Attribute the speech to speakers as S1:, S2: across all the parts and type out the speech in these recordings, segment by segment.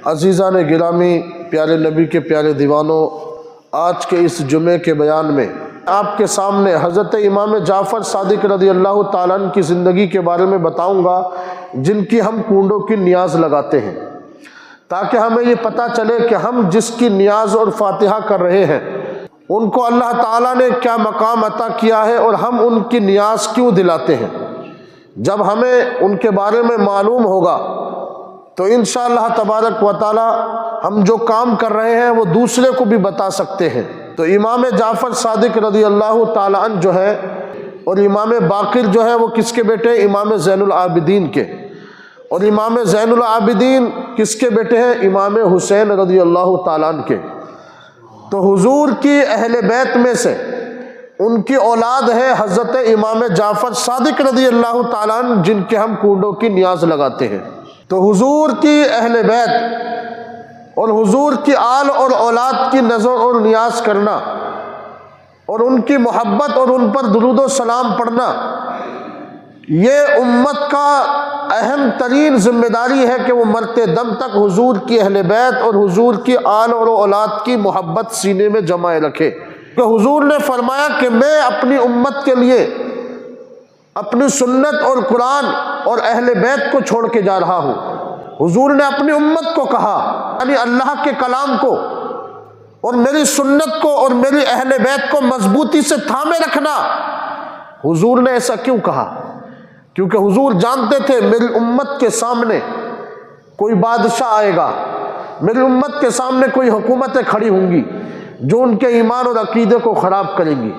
S1: عزیزان گرامی، پیارے نبی کے پیارے دیوانوں، آج کے اس جمعے کے بیان میں آپ کے سامنے حضرت امام جعفر صادق رضی اللہ تعالیٰ عنہ کی زندگی کے بارے میں بتاؤں گا، جن کی ہم کنڈوں کی نیاز لگاتے ہیں، تاکہ ہمیں یہ پتہ چلے کہ ہم جس کی نیاز اور فاتحہ کر رہے ہیں ان کو اللہ تعالیٰ نے کیا مقام عطا کیا ہے اور ہم ان کی نیاز کیوں دلاتے ہیں۔ جب ہمیں ان کے بارے میں معلوم ہوگا تو انشاءاللہ تبارک و تعالی ہم جو کام کر رہے ہیں وہ دوسرے کو بھی بتا سکتے ہیں۔ تو امام جعفر صادق رضی اللہ تعالیٰ عنہ جو ہے اور امام باقر جو ہے وہ کس کے بیٹے ہیں؟ امام زین العابدین کے۔ اور امام زین العابدین کس کے بیٹے ہیں؟ امام حسین رضی اللہ تعالیٰ عنہ کے۔ تو حضور کی اہل بیت میں سے ان کی اولاد ہے حضرت امام جعفر صادق رضی اللہ تعالیٰ عنہ، جن کے ہم کنڈوں کی نیاز لگاتے ہیں۔ تو حضور کی اہل بیت اور حضور کی آل اور اولاد کی نظر اور نیاز کرنا اور ان کی محبت اور ان پر درود و سلام پڑھنا، یہ امت کا اہم ترین ذمہ داری ہے کہ وہ مرتے دم تک حضور کی اہل بیت اور حضور کی آل اور اولاد کی محبت سینے میں جمائے رکھے۔ کہ حضور نے فرمایا کہ میں اپنی امت کے لیے اپنی سنت اور قرآن اور اہل بیت کو چھوڑ کے جا رہا ہوں۔ حضور نے اپنی امت کو کہا، یعنی اللہ کے کلام کو اور میری سنت کو اور میری اہل بیت کو مضبوطی سے تھامے رکھنا۔ حضور نے ایسا کیوں کہا؟ کیونکہ حضور جانتے تھے میری امت کے سامنے کوئی بادشاہ آئے گا، میری امت کے سامنے کوئی حکومتیں کھڑی ہوں گی جو ان کے ایمان اور عقیدے کو خراب کریں گی۔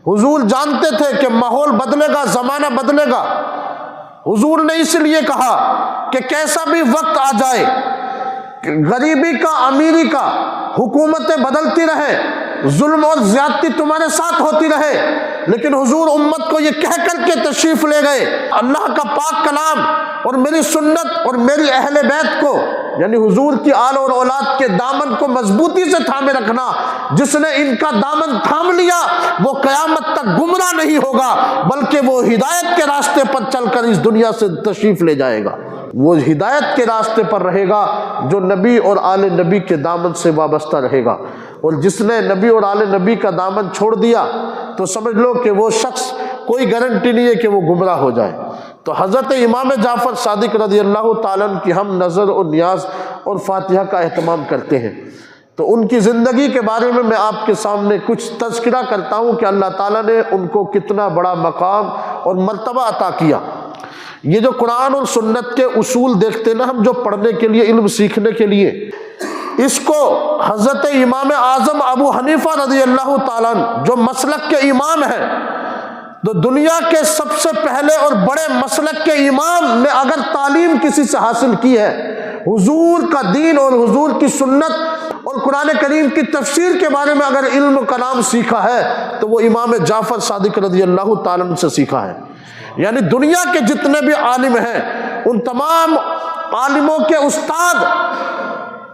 S1: حضور جانتے تھے کہ ماحول بدلے گا، زمانہ بدلے گا۔ حضور نے اس لیے کہا کہ کیسا بھی وقت آ جائے، غریبی کا، امیری کا، حکومتیں بدلتی رہے، ظلم اور زیادتی تمہارے ساتھ ہوتی رہے، لیکن حضور امت کو یہ کہہ کر کے تشریف لے گئے، اللہ کا پاک کلام اور میری سنت اور میری اہل بیت کو، یعنی حضور کی آل اور اولاد کے دامن کو مضبوطی سے تھامے رکھنا۔ جس نے ان کا دامن تھام لیا وہ قیامت تک گمراہ نہیں ہوگا، بلکہ وہ ہدایت کے راستے پر چل کر اس دنیا سے تشریف لے جائے گا۔ وہ ہدایت کے راستے پر رہے گا جو نبی اور آل نبی کے دامن سے وابستہ رہے گا، اور جس نے نبی اور آل نبی کا دامن چھوڑ دیا تو سمجھ لو کہ وہ شخص کوئی گارنٹی نہیں ہے کہ وہ گمراہ ہو جائے۔ تو حضرت امام جعفر صادق رضی اللہ تعالیٰ عنہ کی ہم نظر اور نیاز اور فاتحہ کا اہتمام کرتے ہیں۔ تو ان کی زندگی کے بارے میں آپ کے سامنے کچھ تذکرہ کرتا ہوں کہ اللہ تعالیٰ نے ان کو کتنا بڑا مقام اور مرتبہ عطا کیا۔ یہ جو قرآن اور سنت کے اصول دیکھتے ہیں نا ہم، جو پڑھنے کے لیے، علم سیکھنے کے لیے، اس کو حضرت امام اعظم ابو حنیفہ رضی اللہ تعالیٰ عنہ جو مسلک کے امام ہیں، تو دنیا کے سب سے پہلے اور بڑے مسلک کے امام نے اگر تعلیم کسی سے حاصل کی ہے، حضور کا دین اور حضور کی سنت اور قرآن کریم کی تفسیر کے بارے میں اگر علم و کلام سیکھا ہے تو وہ امام جعفر صادق رضی اللہ تعالیٰ عنہ سے سیکھا ہے۔ یعنی دنیا کے جتنے بھی عالم ہیں ان تمام عالموں کے استاد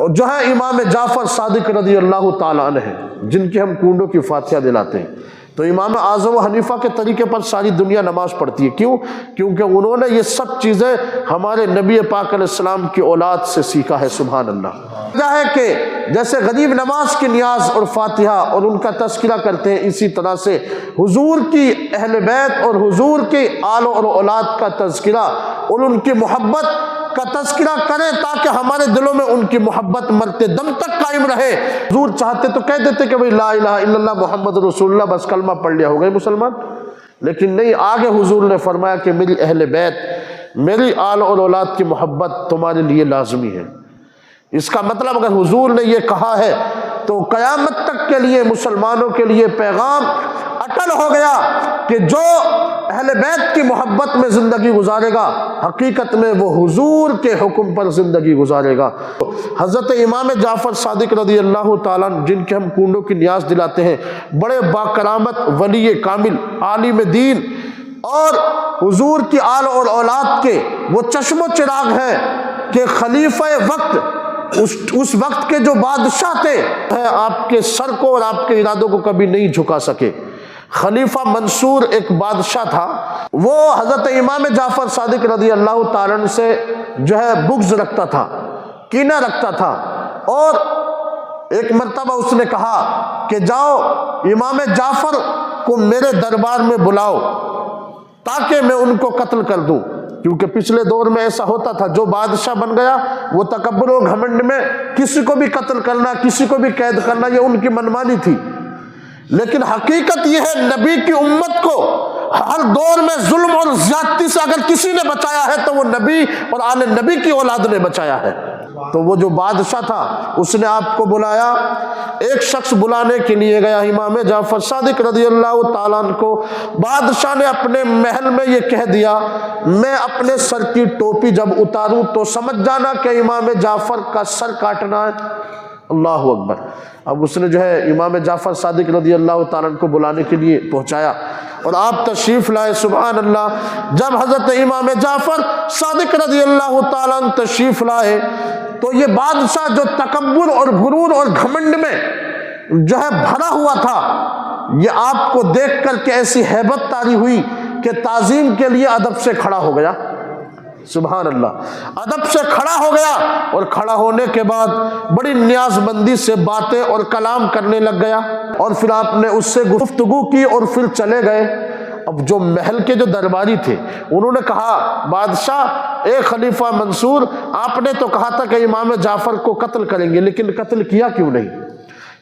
S1: جو ہے امام جعفر صادق رضی اللہ تعالیٰ عنہ ہیں، جن کی ہم کنڈوں کی فاتحہ دلاتے ہیں۔ تو امام اعظم و حنیفہ کے طریقے پر ساری دنیا نماز پڑھتی ہے۔ کیوں؟ کیونکہ انہوں نے یہ سب چیزیں ہمارے نبی پاک علیہ السلام کی اولاد سے سیکھا ہے۔ سبحان اللہ۔ کیا ہے کہ جیسے غریب نماز کی نیاز اور فاتحہ اور ان کا تذکرہ کرتے ہیں، اسی طرح سے حضور کی اہل بیت اور حضور کی آل اور اولاد کا تذکرہ اور ان کی محبت کا تذکرہ کریں تاکہ ہمارے دلوں میں ان کی محبت مرتے دم تک قائم رہے۔ حضور چاہتے تو کہہ دیتے کہ بھئی لا الہ الا اللہ محمد رسول اللہ، بس کلمہ پڑھ لیا ہو گئے مسلمان، لیکن نہیں، آگے حضور نے فرمایا کہ میری اہل بیت، میری آل اور اولاد کی محبت تمہارے لیے لازمی ہے۔ اس کا مطلب اگر حضور نے یہ کہا ہے تو قیامت تک کے لیے مسلمانوں کے لیے پیغام اٹل ہو گیا کہ جو اہل بیت کی محبت میں زندگی گزارے گا حقیقت میں وہ حضور کے حکم پر زندگی گزارے گا۔ حضرت امام جعفر صادق رضی اللہ تعالیٰ عنہ جن کے ہم کنڈوں کی نیاز دلاتے ہیں، بڑے باکرامت ولی کامل، عالم دین اور حضور کی آل اور اولاد کے وہ چشم و چراغ ہیں کہ خلیفہ وقت، اس وقت کے جو بادشاہ تھے، آپ کے سر کو اور آپ کے ارادوں کو کبھی نہیں جھکا سکے۔ خلیفہ منصور ایک بادشاہ تھا، وہ حضرت امام جعفر صادق رضی اللہ تعالیٰ عنہ سے جو ہے بغض رکھتا تھا، کینہ رکھتا تھا، اور ایک مرتبہ اس نے کہا کہ جاؤ امام جعفر کو میرے دربار میں بلاؤ تاکہ میں ان کو قتل کر دوں، کیونکہ پچھلے دور میں ایسا ہوتا تھا، جو بادشاہ بن گیا وہ تکبر و گھمنڈ میں کسی کو بھی قتل کرنا، کسی کو بھی قید کرنا، یہ ان کی منمانی تھی۔ لیکن حقیقت یہ ہے، نبی کی امت کو ہر دور میں ظلم اور زیادتی سے اگر کسی نے بچایا ہے تو وہ نبی اور آل نبی کی اولاد نے بچایا ہے۔ تو وہ جو بادشاہ تھا اس نے آپ کو بلایا، ایک شخص بلانے کے لیے گیا امام جعفر صادق رضی اللہ تعالیٰ عنہ کو، بادشاہ نے اپنے محل میں یہ کہہ دیا، میں اپنے سر کی ٹوپی جب اتاروں تو سمجھ جانا کہ امام جعفر کا سر کاٹنا ہے۔ اللہ اکبر۔ اب اس نے جو ہے امام جعفر صادق رضی اللہ تعالیٰ عنہ کو بلانے کے لیے پہنچایا اور آپ تشریف لائے۔ سبحان اللہ۔ جب حضرت امام جعفر صادق رضی اللہ تعالیٰ عنہ تشریف لائے تو یہ بادشاہ جو تکبر اور غرور اور گھمنڈ میں جو ہے بھرا ہوا تھا، یہ آپ کو دیکھ کر کے ایسی ہیبت طاری ہوئی کہ تعظیم کے لیے ادب سے کھڑا ہو گیا۔ سبحان اللہ، ادب سے کھڑا ہو گیا، اور کھڑا ہونے کے بعد بڑی نیاز مندی سے باتیں اور کلام کرنے لگ گیا، اور پھر آپ نے اس سے گفتگو کی اور پھر چلے گئے۔ اب جو محل کے جو درباری تھے انہوں نے کہا، بادشاہ اے خلیفہ منصور، آپ نے تو کہا تھا کہ امام جعفر کو قتل کریں گے، لیکن قتل کیا کیوں نہیں؟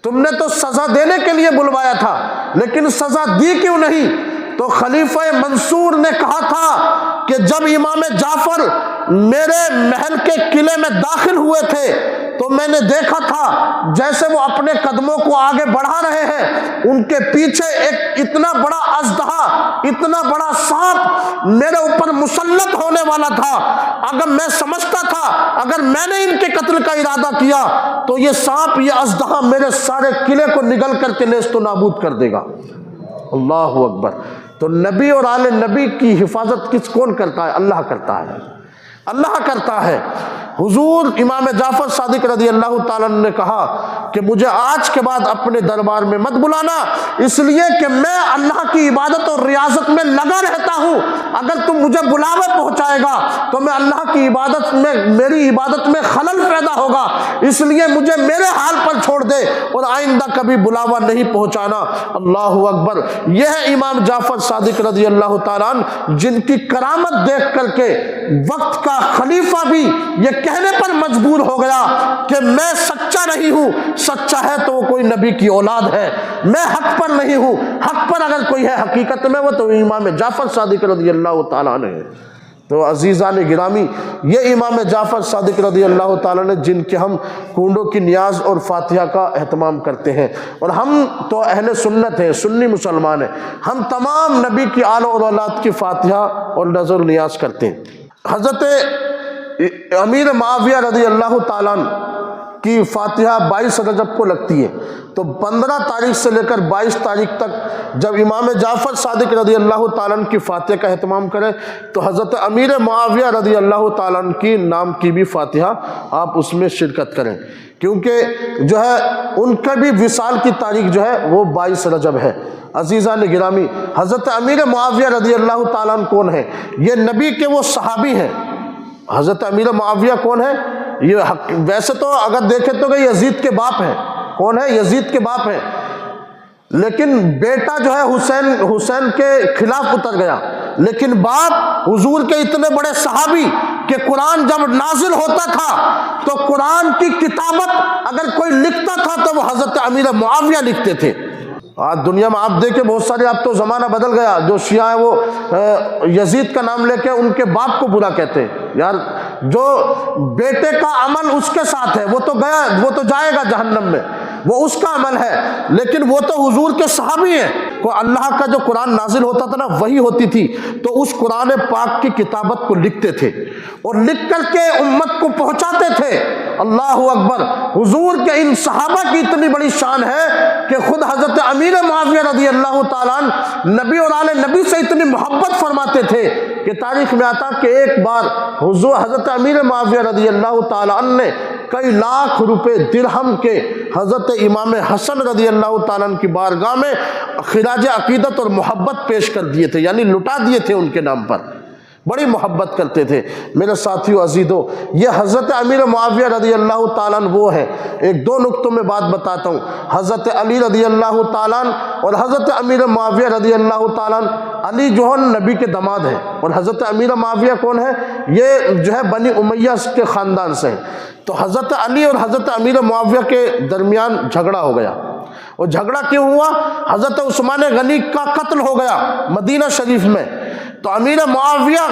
S1: تم نے تو سزا دینے کے لیے بلوایا تھا لیکن سزا دی کیوں نہیں؟ تو خلیفہ منصور نے کہا تھا کہ جب امام جعفر میرے محل کے قلعے میں داخل ہوئے تھے تو میں نے دیکھا تھا جیسے وہ اپنے قدموں کو آگے بڑھا رہے ہیں، ان کے پیچھے ایک اتنا بڑا اژدہا، اتنا بڑا سانپ میرے اوپر مسلط ہونے والا تھا۔ اگر میں سمجھتا تھا اگر میں نے ان کے قتل کا ارادہ کیا تو یہ سانپ، یہ اژدہا میرے سارے قلعے کو نگل کر کے نیست و نابود کر دے گا۔ اللہ اکبر۔ تو نبی اور آل نبی کی حفاظت کون کرتا ہے؟ اللہ کرتا ہے، اللہ کرتا ہے۔ حضور امام جعفر صادق رضی اللہ تعالیٰ نے کہا کہ مجھے آج کے بعد اپنے دربار میں مت بلانا، اس لیے کہ میں اللہ کی عبادت اور ریاضت میں لگا رہتا ہوں۔ اگر تم مجھے بلاوے پہنچائے گا تو میں اللہ کی عبادت میں، میری عبادت میں خلل پیدا ہوگا، اس لیے مجھے میرے حال پر چھوڑ دے اور آئندہ کبھی بلاوا نہیں پہنچانا۔ اللہ اکبر۔ یہ ہے امام جعفر صادق رضی اللہ تعالیٰ عنہ، جن کی کرامت دیکھ کر کے وقت کا خلیفہ بھی یہ کہنے پر مجبور ہو گیا کہ میں سچا نہیں ہوں، سچا ہے تو وہ کوئی نبی کی اولاد ہے، میں حق پر نہیں ہوں، حق پر اگر کوئی ہے حقیقت میں وہ تو امام جعفر صادق رضی اللہ تعالیٰ عنہ ہے۔ تو عزیزان گرامی، یہ امام جعفر صادق رضی اللہ تعالیٰ نے جن کے ہم کنڈوں کی نیاز اور فاتحہ کا اہتمام کرتے ہیں، اور ہم تو اہل سنت ہیں، سنی مسلمان ہیں، ہم تمام نبی کی آل اور اولاد کی فاتحہ اور نظر نیاز کرتے ہیں۔ حضرت امیر معاویہ رضی اللہ تعالیٰ کی فاتحہ 22 رجب کو لگتی ہے، تو 15 تاریخ سے لے کر 22 تاریخ تک جب امام جعفر صادق رضی اللہ تعالیٰ کی فاتحہ کا اہتمام کریں تو حضرت امیر معاویہ رضی اللہ تعالیٰ کی نام کی بھی فاتحہ آپ اس میں شرکت کریں، کیونکہ جو ہے ان کا بھی وصال کی تاریخ جو ہے وہ 22 رجب ہے۔ عزیزان گرامی، حضرت امیر معاویہ رضی اللہ تعالیٰ کون ہے؟ یہ نبی کے وہ صحابی ہیں۔ حضرت امیر معاویہ کون ہے؟ یہ ویسے تو اگر دیکھیں تو کہ یزید کے باپ ہیں۔ کون ہے؟ یزید کے باپ ہیں، لیکن بیٹا جو ہے حسین کے خلاف اتر گیا، لیکن باپ حضور کے اتنے بڑے صحابی کہ قرآن جب نازل ہوتا تھا تو قرآن کی کتابت اگر کوئی لکھتا تھا تو وہ حضرت امیر معاویہ لکھتے تھے۔ آج دنیا میں آپ دیکھیں بہت سارے، اب تو زمانہ بدل گیا، جو شیعہ ہیں وہ یزید کا نام لے کے ان کے باپ کو برا کہتے ہیں۔ یار جو بیٹے کا عمل اس کے ساتھ ہے وہ تو گیا، وہ تو جائے گا جہنم میں، وہ اس کا عمل ہے، لیکن وہ تو حضور کے صحابی ہیں۔ کو اللہ کا جو قرآن نازل ہوتا تھا نا وہی ہوتی تھی، تو اس قرآن پاک کی کتابت کو لکھتے تھے اور لکھ کر کے امت کو پہنچاتے تھے۔ اللہ اکبر۔ حضور کے ان صحابہ کی اتنی بڑی شان ہے کہ خود حضرت امیر معاویہ رضی اللہ تعالیٰ نبی اور آل نبی سے اتنی محبت فرماتے تھے کہ تاریخ میں آتا کہ ایک بار حضور حضرت امیر معاویہ رضی اللہ تعالیٰ نے کئی لاکھ روپے درہم کے حضرت امام حسن رضی اللہ تعالیٰ کی بارگاہ میں خراج عقیدت اور محبت پیش کر دیے تھے، یعنی لٹا دیے تھے ان کے نام پر۔ بڑی محبت کرتے تھے۔ میرے ساتھیو عزیزو، یہ حضرت امیر معاویہ رضی اللہ تعالیٰ عنہ وہ ہے۔ ایک دو نقطوں میں بات بتاتا ہوں۔ حضرت علی رضی اللہ تعالیٰ عنہ اور حضرت امیر معاویہ رضی اللہ تعالیٰ عنہ، علی جو ہے نبی کے داماد ہیں، اور حضرت امیر معاویہ کون ہے؟ یہ جو ہے بنی امیہ کے خاندان سے ہیں۔ تو حضرت علی اور حضرت امیر معاویہ کے درمیان جھگڑا ہو گیا، اور جھگڑا کیوں ہوا؟ حضرت عثمان غنی کا قتل ہو گیا مدینہ شریف میں۔ تو امیر معاویہ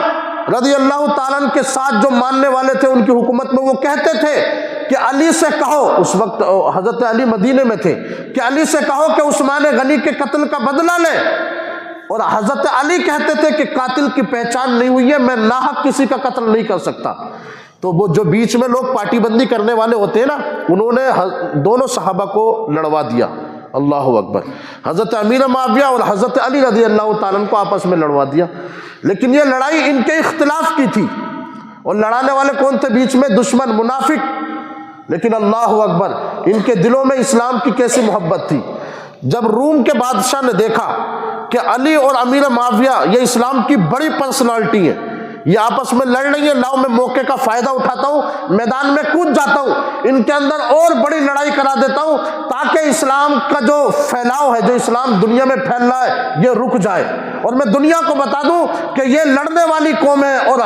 S1: رضی اللہ تعالیٰ عنہ کے ساتھ جو ماننے والے تھے ان کی حکومت میں، وہ کہتے تھے کہ علی سے کہو، اس وقت حضرت علی مدینے میں تھے، کہ علی سے کہو کہ عثمان غنی کے قتل کا بدلہ لے۔ اور حضرت علی کہتے تھے کہ قاتل کی پہچان نہیں ہوئی ہے، میں ناحق کسی کا قتل نہیں کر سکتا۔ تو وہ جو بیچ میں لوگ پارٹی بندی کرنے والے ہوتے ہیں نا، انہوں نے دونوں صحابہ کو لڑوا دیا۔ اللہ اکبر۔ حضرت امیر معاویہ اور حضرت علی رضی اللہ تعالیٰ عنہ کو آپس میں لڑوا دیا۔ لیکن یہ لڑائی ان کے اختلاف کی تھی، اور لڑانے والے کون تھے بیچ میں؟ دشمن، منافق۔ لیکن اللہ اکبر، ان کے دلوں میں اسلام کی کیسی محبت تھی۔ جب روم کے بادشاہ نے دیکھا کہ علی اور امیر معاویہ یہ اسلام کی بڑی پرسنالٹی ہیں، یہ آپس میں لڑ رہی ہیں، لاؤ میں موقع کا فائدہ اٹھاتا ہوں، میدان میں کود جاتا ہوں، ان کے اندر اور بڑی لڑائی کرا دیتا ہوں، تاکہ اسلام کا جو پھیلاؤ ہے، جو اسلام دنیا میں پھیل رہا ہے، یہ رک جائے، اور میں دنیا کو بتا دوں کہ یہ لڑنے والی قوم ہے، اور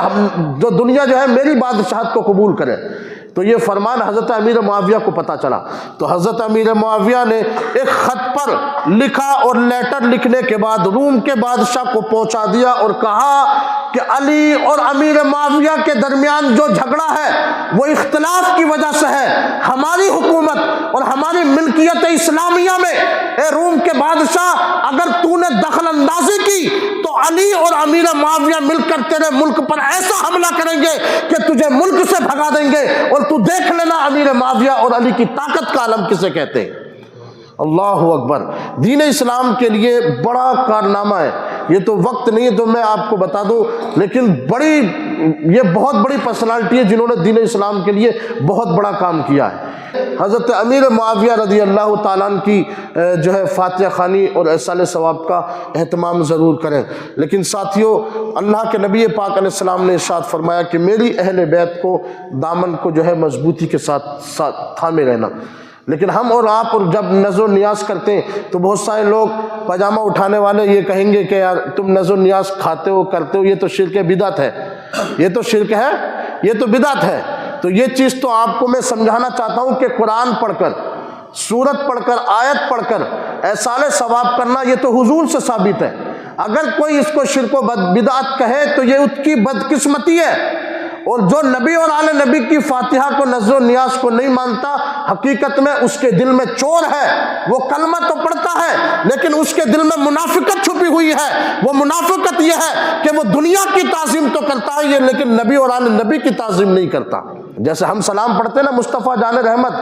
S1: جو دنیا جو ہے میری بادشاہت کو قبول کرے۔ تو یہ فرمان حضرت امیر معاویہ کو پتا چلا، تو حضرت امیر معاویہ نے ایک خط پر لکھا، اور لیٹر لکھنے کے بعد روم کے بادشاہ کو پہنچا دیا، اور کہا کہ علی اور امیر معاویہ کے درمیان جو جھگڑا ہے وہ اختلاف کی وجہ سے ہے، ہماری حکومت اور ہماری ملکیت اسلامیہ میں اے روم کے بادشاہ اگر تو نے دخل اندازی کی تو علی اور امیر معاویہ مل کر تیرے ملک پر ایسا حملہ کریں گے کہ تجھے ملک سے بھگا دیں گے، اور تو دیکھ لینا امیر معاویہ اور علی کی طاقت کا عالم کسے کہتے ہیں۔ اللہ اکبر۔ دین اسلام کے لیے بڑا کارنامہ ہے، یہ تو وقت نہیں ہے تو میں آپ کو بتا دوں، لیکن یہ بہت بڑی پرسنالٹی ہے جنہوں نے دین اسلام کے لیے بہت بڑا کام کیا ہے۔ حضرت امیر معاویہ رضی اللہ تعالیٰ عنہ کی جو ہے فاتحہ خوانی اور ایصال ثواب کا اہتمام ضرور کریں۔ لیکن ساتھیو، اللہ کے نبی پاک علیہ السلام نے ارشاد فرمایا کہ میری اہل بیت کو دامن کو جو ہے مضبوطی کے ساتھ تھامے رہنا۔ لیکن ہم اور آپ اور جب نذر و نیاز کرتے ہیں تو بہت سارے لوگ پاجامہ اٹھانے والے یہ کہیں گے کہ یار تم نذر و نیاز کھاتے ہو، کرتے ہو، یہ تو شرک بدعت ہے، یہ تو شرک ہے، یہ تو بدعت ہے۔ تو یہ چیز تو آپ کو میں سمجھانا چاہتا ہوں کہ قرآن پڑھ کر، سورت پڑھ کر، آیت پڑھ کر ایصال ثواب کرنا یہ تو حضور سے ثابت ہے۔ اگر کوئی اس کو شرک و بدعت کہے تو یہ اس کی بدقسمتی ہے، اور جو نبی اور آل نبی کی فاتحہ کو، نذر و نیاز کو نہیں مانتا، حقیقت میں اس کے دل میں چور ہے۔ وہ کلمہ تو پڑھتا ہے لیکن اس کے دل میں منافقت چھپی ہوئی ہے۔ وہ منافقت یہ ہے کہ وہ دنیا کی تعظیم تو کرتا ہے یہ، لیکن نبی اور آل نبی کی تعظیم نہیں کرتا۔ جیسے ہم سلام پڑھتے ہیں نا مصطفیٰ جان رحمت،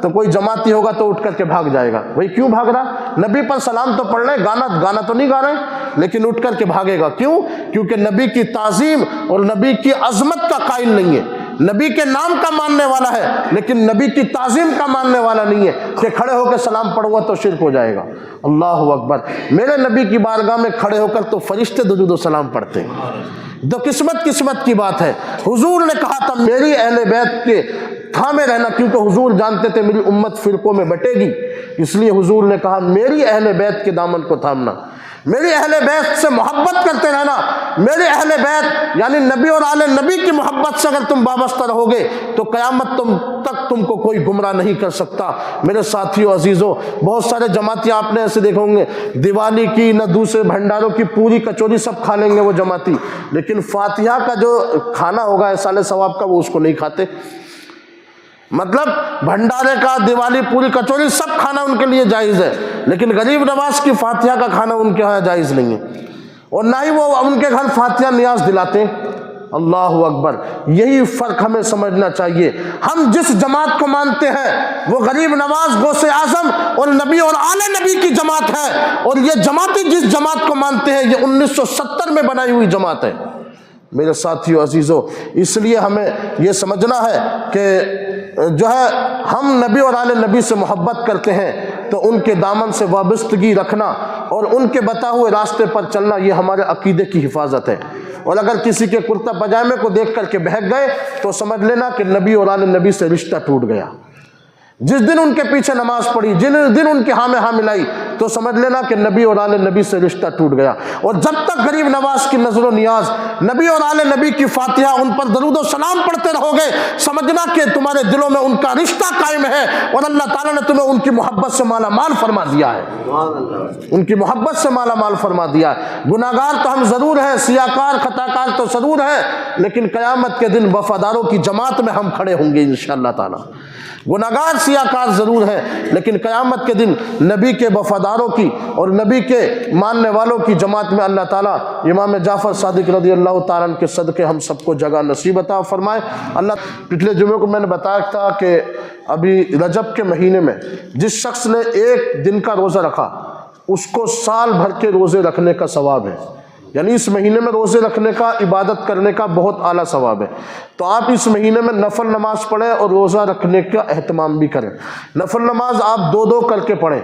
S1: تو کوئی جماعتی ہوگا تو اٹھ کر کے بھاگ جائے گا، بھئی کیوں بھاگ رہا؟ نبی پر سلام تو پڑھ رہے، گانا تو نہیں گا رہے، لیکن اٹھ کر کے بھاگے گا۔ کیوں؟ کیونکہ نبی کی تعظیم اور نبی کی عظمت کا قائل نہیں ہے، نبی کے نام کا ماننے والا ہے لیکن نبی کی تعظیم کا ماننے والا نہیں ہے کہ کھڑے ہو کے سلام پڑھوں گا تو شرک ہو جائے گا۔ اللہ اکبر۔ میرے نبی کی بارگاہ میں کھڑے ہو کر تو فرشتے درود و سلام پڑھتے ہیں، تو قسمت کی بات ہے۔ حضور نے کہا تھا میری اہل بیت کے تھامے رہنا، کیونکہ حضور جانتے تھے میری امت فرقوں میں بٹے گی، اس لیے حضور نے کہا میری اہل بیت کے دامن کو تھامنا، میری اہل بیت سے محبت کرتے رہنا۔ میرے اہل بیت یعنی نبی اور آل نبی کی محبت سے اگر تم وابستہ رہو گے تو قیامت تک تم کو کوئی گمراہ نہیں کر سکتا۔ میرے ساتھیو عزیزو، بہت سارے جماعتی آپ نے ایسے دیکھے ہوں گے، دیوالی کی نہ دوسرے بھنڈاروں کی پوری کچوری سب کھا لیں گے وہ جماعتی، لیکن فاتحہ کا جو کھانا ہوگا ایصال ثواب کا وہ اس کو نہیں کھاتے۔ مطلب بھنڈارے کا، دیوالی، پوری کچوری سب کھانا ان کے لیے جائز ہے، لیکن غریب نواز کی فاتحہ کا کھانا ان کے ہاں جائز نہیں ہے، اور نہ ہی وہ ان کے گھر فاتحہ نیاز دلاتے ہیں۔ اللہ اکبر۔ یہی فرق ہمیں سمجھنا چاہیے۔ ہم جس جماعت کو مانتے ہیں وہ غریب نواز، غوث اعظم اور نبی اور آل نبی کی جماعت ہے، اور یہ جماعتی جس جماعت کو مانتے ہیں یہ 1970 میں بنائی ہوئی جماعت ہے۔ میرے ساتھیو عزیزو، اس لیے ہمیں یہ سمجھنا ہے کہ جو ہے ہم نبی اور آل نبی سے محبت کرتے ہیں تو ان کے دامن سے وابستگی رکھنا اور ان کے بتا ہوئے راستے پر چلنا یہ ہمارے عقیدے کی حفاظت ہے۔ اور اگر کسی کے کرتا پجامے کو دیکھ کر کے بہک گئے تو سمجھ لینا کہ نبی اور آل نبی سے رشتہ ٹوٹ گیا۔ جس دن ان کے پیچھے نماز پڑھی، جن دن ان کی ہاں میں ہاں ملائی، تو سمجھ لینا کہ نبی اور آل نبی سے رشتہ ٹوٹ گیا۔ اور جب تک غریب نواز کی نظر و نیاز نبی اور آل نبی کی فاتحہ ان پر درود و سلام پڑھتے رہو گے، سمجھنا کہ تمہارے دلوں میں ان کا رشتہ قائم ہے اور اللہ تعالیٰ نے تمہیں ان کی محبت سے مالا مال فرما دیا ہے، ان کی محبت سے مالا مال فرما دیا ہے۔ گناہگار تو ہم ضرور ہیں، سیاکار خطاکار تو ضرور ہیں، لیکن قیامت کے دن وفاداروں کی جماعت میں ہم کھڑے ہوں گے انشاءاللہ تعالیٰ۔ گناہگار سیاکار ضرور ہیں، لیکن قیامت کے دن نبی کے وفاداروں کی اور نبی کے ماننے والوں کی جماعت میں اللہ تعالیٰ امام جعفر صادق رضی اللہ تعالیٰ عنہ کے صدقے ہم سب کو جگہ نصیب عطا فرمائے۔ اللہ پچھلے جمعے کو میں نے بتایا تھا کہ ابھی رجب کے مہینے میں جس شخص نے ایک دن کا روزہ رکھا اس کو سال بھر کے روزے رکھنے کا ثواب ہے، یعنی اس مہینے میں روزے رکھنے کا، عبادت کرنے کا بہت اعلیٰ ثواب ہے۔ تو آپ اس مہینے میں نفل نماز پڑھیں اور روزہ رکھنے کا اہتمام بھی کریں۔ نفل نماز آپ دو دو کر کے پڑھیں۔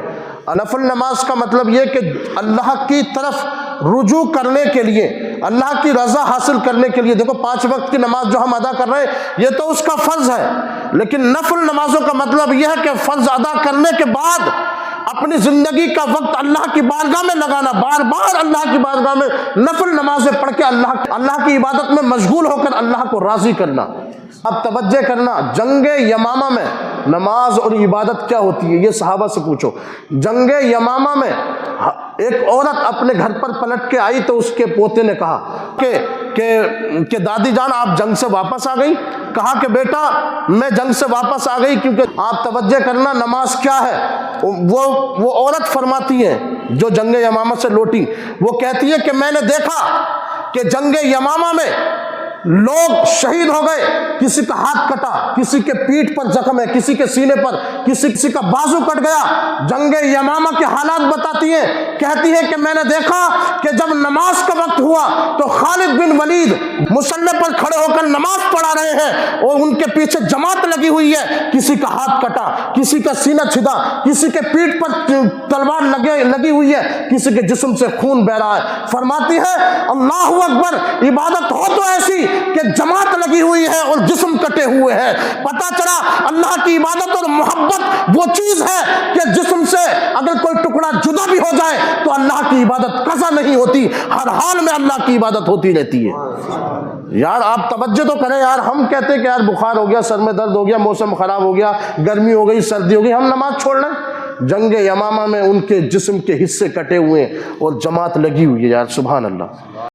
S1: نفل نماز کا مطلب یہ کہ اللہ کی طرف رجوع کرنے کے لیے، اللہ کی رضا حاصل کرنے کے لیے، دیکھو 5 وقت کی نماز جو ہم ادا کر رہے ہیں یہ تو اس کا فرض ہے، لیکن نفل نمازوں کا مطلب یہ ہے کہ فرض ادا کرنے کے بعد اپنی زندگی کا وقت اللہ کی بارگاہ میں لگانا، بار بار اللہ کی بارگاہ میں نفل نمازیں پڑھ کے اللہ کی عبادت میں مشغول ہو کر اللہ کو راضی کرنا۔ اب توجہ کرنا، جنگ یمامہ میں نماز اور عبادت کیا ہوتی ہے یہ صحابہ سے پوچھو۔ جنگ یمامہ میں ایک عورت اپنے گھر پر پلٹ کے آئی تو اس کے پوتے نے کہا کہ دادی جان آپ جنگ سے واپس آ گئی؟ کہا کہ بیٹا میں جنگ سے واپس آ گئی کیونکہ آپ توجہ کرنا نماز کیا ہے۔ وہ عورت فرماتی ہے جو جنگ یمامہ سے لوٹی، وہ کہتی ہے کہ میں نے دیکھا کہ جنگ یمامہ میں لوگ شہید ہو گئے، کسی کا ہاتھ کٹا، کسی کے پیٹھ پر زخم ہے، کسی کے سینے پر، کسی کا بازو کٹ گیا۔ جنگ یمامہ کے حالات بتاتی ہے، کہتی ہے کہ میں نے دیکھا کہ جب نماز کا وقت ہوا تو خالد بن ولید مصلی پر کھڑے ہو کر نماز پڑھا رہے ہیں اور ان کے پیچھے جماعت لگی ہوئی ہے، کسی کا ہاتھ کٹا، کسی کا سینہ چھدا، کسی کے پیٹھ پر تلوار لگی ہوئی ہے، کسی کے جسم سے خون بہ رہا ہے۔ فرماتی ہے اللہ اکبر، عبادت ہو تو ایسی کہ جماعت لگی ہوئی ہے اور جسم کٹے ہوئے ہیں۔ پتہ چلا اللہ کی عبادت اور محبت وہ چیز ہے کہ جسم سے اگر کوئی ٹکڑا جدا بھی ہو جائے تو اللہ کی عبادت قضا نہیں ہوتی، ہر حال میں اللہ کی عبادت ہوتی رہتی ہے۔ یار آپ توجہ تو کریں یار، ہم کہتے ہیں کہ یار بخار ہو گیا، سر میں درد ہو گیا، موسم خراب ہو گیا، گرمی ہو گئی، سردی ہو گئی، ہم نماز چھوڑ لیں؟ جنگ یمامہ میں ان کے جسم کے حصے کٹے ہوئے اور جماعت لگی ہوئی ہے، یار سبحان اللہ۔